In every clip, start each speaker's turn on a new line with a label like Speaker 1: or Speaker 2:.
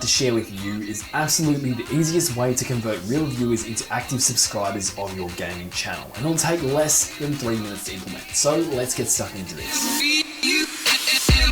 Speaker 1: To share with you is absolutely the easiest way to convert real viewers into active subscribers of your gaming channel, and it'll take less than 3 minutes to implement. So let's get stuck into this.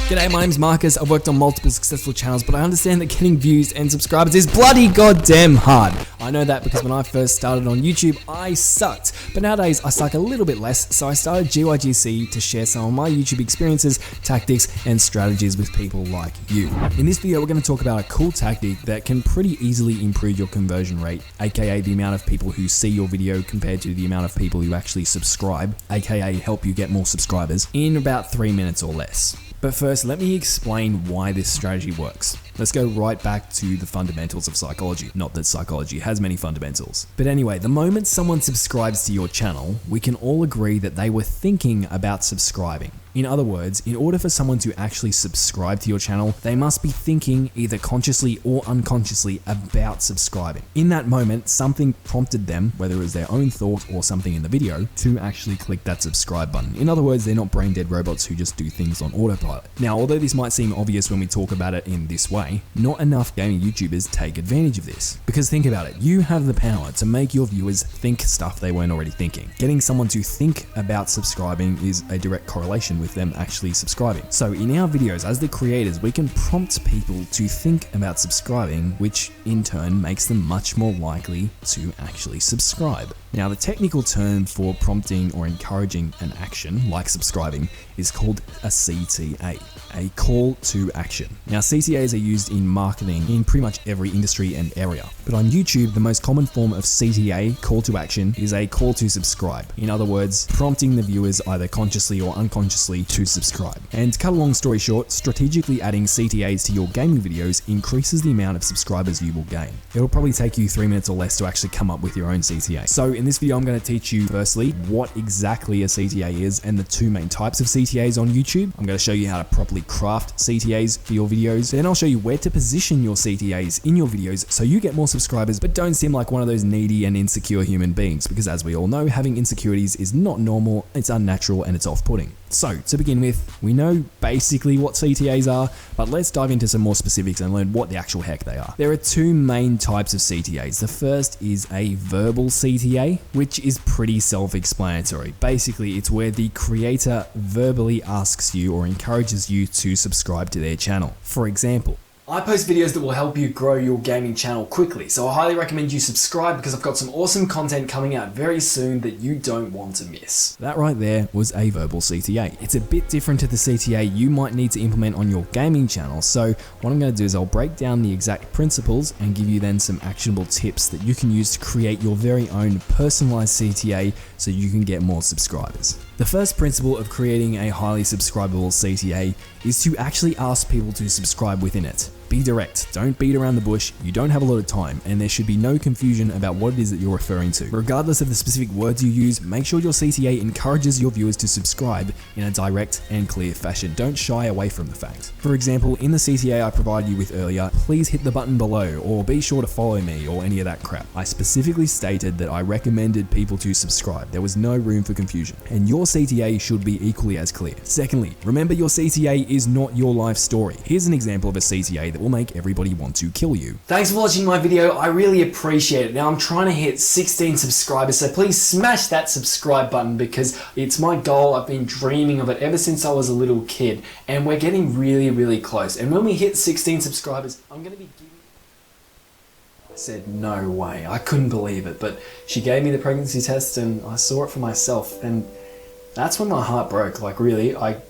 Speaker 2: G'day, my name's Marcus. I've worked on multiple successful channels, but I understand that getting views and subscribers is bloody goddamn hard. I know that because when I first started on YouTube, I sucked. But nowadays, I suck a little bit less, so I started GYGC to share some of my YouTube experiences, tactics, and strategies with people like you. In this video, we're going to talk about a cool tactic that can pretty easily improve your conversion rate, aka the amount of people who see your video compared to the amount of people who actually subscribe, aka help you get more subscribers, in about 3 minutes or less. But first, let me explain why this strategy works. Let's go right back to the fundamentals of psychology. Not that psychology has many fundamentals. But anyway, the moment someone subscribes to your channel, we can all agree that they were thinking about subscribing. In other words, in order for someone to actually subscribe to your channel, they must be thinking either consciously or unconsciously about subscribing. In that moment, something prompted them, whether it was their own thought or something in the video, to actually click that subscribe button. In other words, they're not brain dead robots who just do things on autopilot. Now, although this might seem obvious when we talk about it in this way, not enough gaming YouTubers take advantage of this. Because think about it, you have the power to make your viewers think stuff they weren't already thinking. Getting someone to think about subscribing is a direct correlation with them actually subscribing. So in our videos, as the creators, we can prompt people to think about subscribing, which in turn makes them much more likely to actually subscribe. Now, the technical term for prompting or encouraging an action, like subscribing, is called a CTA, a call to action. Now, CTAs are used in marketing in pretty much every industry and area. But on YouTube, the most common form of CTA, call to action, is a call to subscribe. In other words, prompting the viewers either consciously or unconsciously to subscribe. And to cut a long story short, strategically adding CTAs to your gaming videos increases the amount of subscribers you will gain. It'll probably take you 3 minutes or less to actually come up with your own CTA. So in this video, I'm going to teach you firstly what exactly a CTA is and the two main types of CTAs on YouTube. I'm going to show you how to properly craft CTAs for your videos. Then I'll show you where to position your CTAs in your videos so you get more subscribers but don't seem like one of those needy and insecure human beings, because as we all know, having insecurities is not normal, it's unnatural, and it's off-putting. So to begin with, we know basically what CTAs are, but let's dive into some more specifics and learn what the actual heck they are. There are two main types of CTAs. The first is a verbal CTA, which is pretty self-explanatory. Basically, it's where the creator verbally asks you or encourages you to subscribe to their channel. For example,
Speaker 1: I post videos that will help you grow your gaming channel quickly, so I highly recommend you subscribe because I've got some awesome content coming out very soon that you don't want to miss.
Speaker 2: That right there was a verbal CTA. It's a bit different to the CTA you might need to implement on your gaming channel, so what I'm going to do is I'll break down the exact principles and give you then some actionable tips that you can use to create your very own personalized CTA so you can get more subscribers. The first principle of creating a highly subscribable CTA is to actually ask people to subscribe within it. Be direct, don't beat around the bush, you don't have a lot of time, and there should be no confusion about what it is that you're referring to. Regardless of the specific words you use, make sure your CTA encourages your viewers to subscribe in a direct and clear fashion. Don't shy away from the fact. For example, in the CTA I provided you with earlier, please hit the button below, or be sure to follow me, or any of that crap. I specifically stated that I recommended people to subscribe. There was no room for confusion, and your CTA should be equally as clear. Secondly, remember your CTA is not your life story. Here's an example of a CTA that will make everybody want to kill you.
Speaker 1: Thanks for watching my video, I really appreciate it. Now I'm trying to hit 16 subscribers, so please smash that subscribe button because it's my goal. I've been dreaming of it ever since I was a little kid, and we're getting really close. And when we hit 16 subscribers, I'm going to be giving... I said, no way. I couldn't believe it, but she gave me the pregnancy test and I saw it for myself, and that's when my heart broke. Like really, I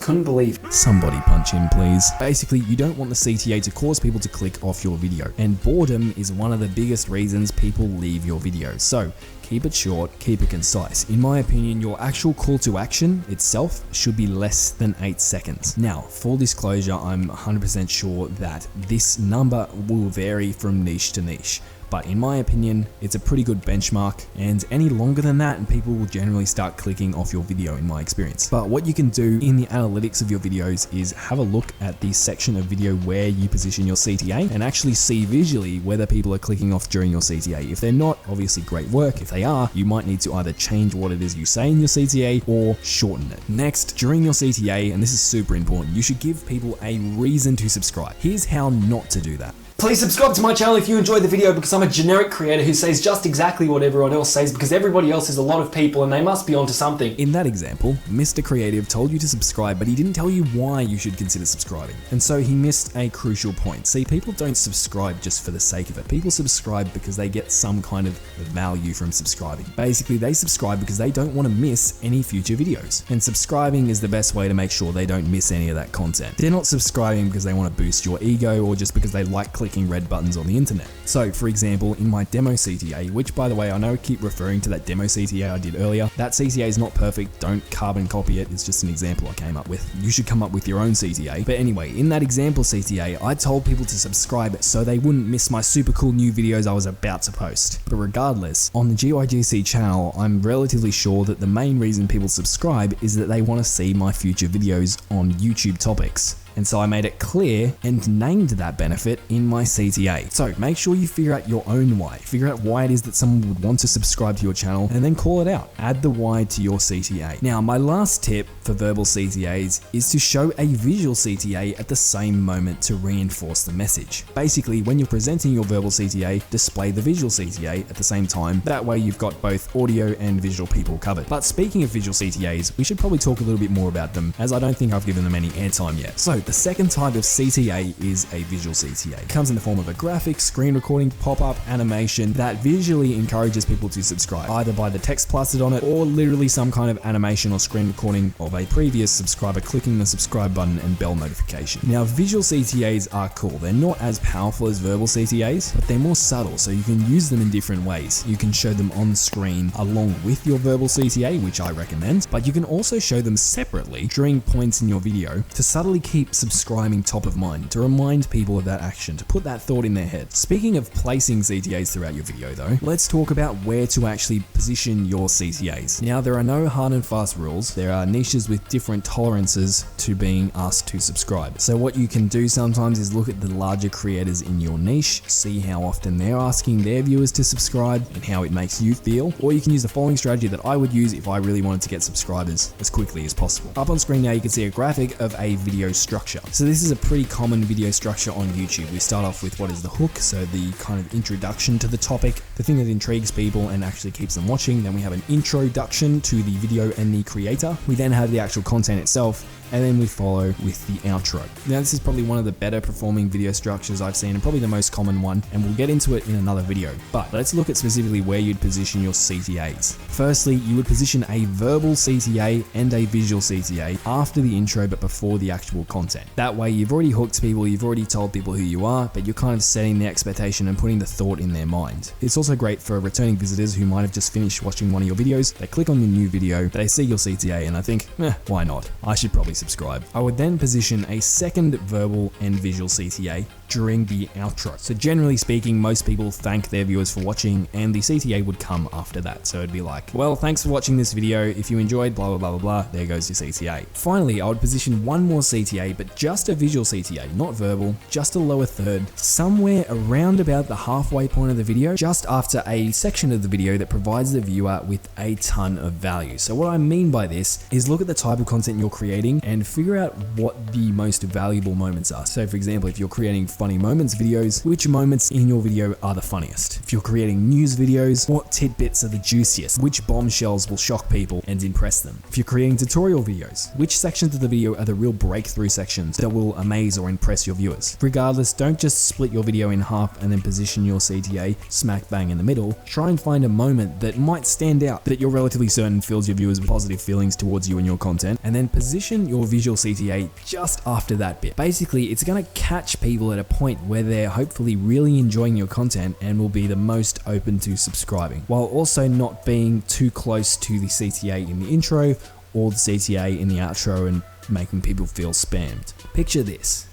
Speaker 1: couldn't believe.
Speaker 2: Somebody punch in, please. Basically, you don't want the CTA to cause people to click off your video, and boredom is one of the biggest reasons people leave your video. So keep it short, keep it concise. In my opinion, your actual call to action itself should be less than 8 seconds. Now, full disclosure, I'm 100% sure that this number will vary from niche to niche. but in my opinion, it's a pretty good benchmark, and any longer than that and people will generally start clicking off your video in my experience. But what you can do in the analytics of your videos is have a look at the section of video where you position your CTA and actually see visually whether people are clicking off during your CTA. If they're not, obviously great work. If they are, you might need to either change what it is you say in your CTA or shorten it. Next, during your CTA, and this is super important, you should give people a reason to subscribe. Here's how not to do that.
Speaker 1: Please subscribe to my channel if you enjoyed the video, because I'm a generic creator who says just exactly what everyone else says, because everybody else is a lot of people and they must be onto something.
Speaker 2: In that example, Mr. Creative told you to subscribe, but he didn't tell you why you should consider subscribing. And so he missed a crucial point. See, people don't subscribe just for the sake of it. People subscribe because they get some kind of value from subscribing. Basically, they subscribe because they don't want to miss any future videos. And subscribing is the best way to make sure they don't miss any of that content. They're not subscribing because they want to boost your ego or just because they like clicking red buttons on the internet. So for example, in my demo CTA, which by the way, I know I keep referring to that demo CTA I did earlier, that CTA is not perfect, don't carbon copy it, it's just an example I came up with. You should come up with your own CTA. But anyway, in that example CTA, I told people to subscribe so they wouldn't miss my super cool new videos I was about to post. But regardless, on the GYGC channel, I'm relatively sure that the main reason people subscribe is that they want to see my future videos on YouTube topics. And so I made it clear and named that benefit in my CTA. So make sure you figure out your own why. Figure out why it is that someone would want to subscribe to your channel and then call it out. Add the why to your CTA. Now, my last tip for verbal CTAs is to show a visual CTA at the same moment to reinforce the message. Basically, when you're presenting your verbal CTA, display the visual CTA at the same time. That way you've got both audio and visual people covered. But speaking of visual CTAs, we should probably talk a little bit more about them, as I don't think I've given them any airtime yet. So the second type of CTA is a visual CTA. It comes in the form of a graphic, screen recording, pop-up, animation that visually encourages people to subscribe, either by the text plastered on it or literally some kind of animation or screen recording of a previous subscriber clicking the subscribe button and bell notification. Now, visual CTAs are cool. They're not as powerful as verbal CTAs, but they're more subtle, so you can use them in different ways. You can show them on screen along with your verbal CTA, which I recommend, but you can also show them separately during points in your video to subtly keep subscribing top of mind, to remind people of that action, to put that thought in their head. Speaking of placing CTAs throughout your video though, let's talk about where to actually position your CTAs. Now, there are no hard and fast rules. There are niches with different tolerances to being asked to subscribe. So what you can do sometimes is look at the larger creators in your niche, see how often they're asking their viewers to subscribe and how it makes you feel. Or you can use the following strategy that I would use if I really wanted to get subscribers as quickly as possible. Up on screen now, you can see a graphic of a video structure. So this is a pretty common video structure on YouTube. We start off with what is the hook, so the kind of introduction to the topic, the thing that intrigues people and actually keeps them watching. Then we have an introduction to the video and the creator. We then have the actual content itself, and then we follow with the outro. Now, this is probably one of the better performing video structures I've seen and probably the most common one, and we'll get into it in another video. But let's look at specifically where you'd position your CTAs. Firstly, you would position a verbal CTA and a visual CTA after the intro but before the actual content. That way you've already hooked people, you've already told people who you are, but you're kind of setting the expectation and putting the thought in their mind. It's also great for returning visitors who might have just finished watching one of your videos. They click on your new video, they see your CTA and I think, why not? I should probably subscribe. I would then position a second verbal and visual CTA during the outro. So generally speaking, most people thank their viewers for watching and the CTA would come after that. So it'd be like, well, thanks for watching this video. If you enjoyed blah, blah, blah, blah, blah, there goes your CTA. Finally, I would position one more CTA, but just a visual CTA, not verbal, just a lower third, somewhere around about the halfway point of the video, just after a section of the video that provides the viewer with a ton of value. So what I mean by this is look at the type of content you're creating and figure out what the most valuable moments are. So for example, if you're creating funny moments videos, which moments in your video are the funniest? If you're creating news videos, what tidbits are the juiciest? Which bombshells will shock people and impress them? If you're creating tutorial videos, which sections of the video are the real breakthrough sections that will amaze or impress your viewers? Regardless, don't just split your video in half and then position your CTA smack bang in the middle. Try and find a moment that might stand out, that you're relatively certain fills your viewers with positive feelings towards you and your content, and then position your visual CTA just after that bit. Basically, it's going to catch people at a point where they're hopefully really enjoying your content and will be the most open to subscribing, while also not being too close to the CTA in the intro or the CTA in the outro and making people feel spammed. Picture this.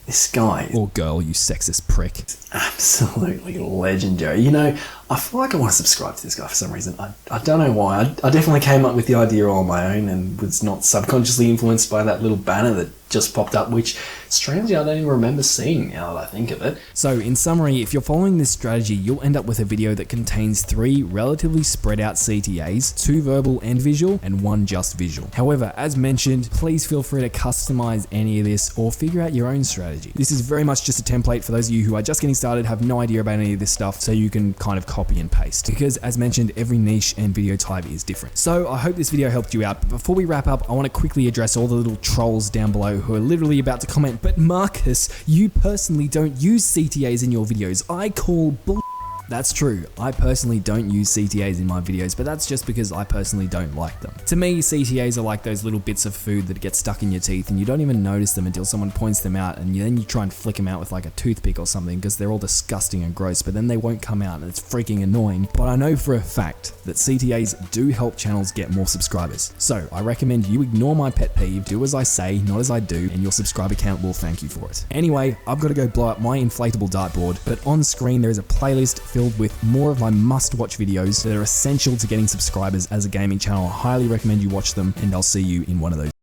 Speaker 1: This guy is
Speaker 2: Or girl, you sexist prick.
Speaker 1: absolutely legendary. You know, I feel like I want to subscribe to this guy for some reason. I don't know why. I definitely came up with the idea on my own and was not subconsciously influenced by that little banner that just popped up, which strangely I don't even remember seeing now that I think of it.
Speaker 2: So in summary, if you're following this strategy, you'll end up with a video that contains 3 relatively spread out CTAs, 2 verbal and visual, and 1 just visual. However, as mentioned, please feel free to customize any of this or figure out your own strategy. This is very much just a template for those of you who are just getting started, have no idea about any of this stuff, so you can kind of copy and paste. Because as mentioned, every niche and video type is different. So I hope this video helped you out, but before we wrap up, I want to quickly address all the little trolls down below who are literally about to comment, but Marcus, you personally don't use CTAs in your videos. I call bull. That's true, I personally don't use CTAs in my videos, but that's just because I personally don't like them. To me, CTAs are like those little bits of food that get stuck in your teeth and you don't even notice them until someone points them out, and then you try and flick them out with like a toothpick or something because they're all disgusting and gross, but then they won't come out and it's freaking annoying. But I know for a fact that CTAs do help channels get more subscribers. So I recommend you ignore my pet peeve, do as I say, not as I do, and your subscriber count will thank you for it. Anyway, I've got to go blow up my inflatable dartboard, but on screen there is a playlist filled with more of my must-watch videos that are essential to getting subscribers as a gaming channel. I highly recommend you watch them, and I'll see you in one of those.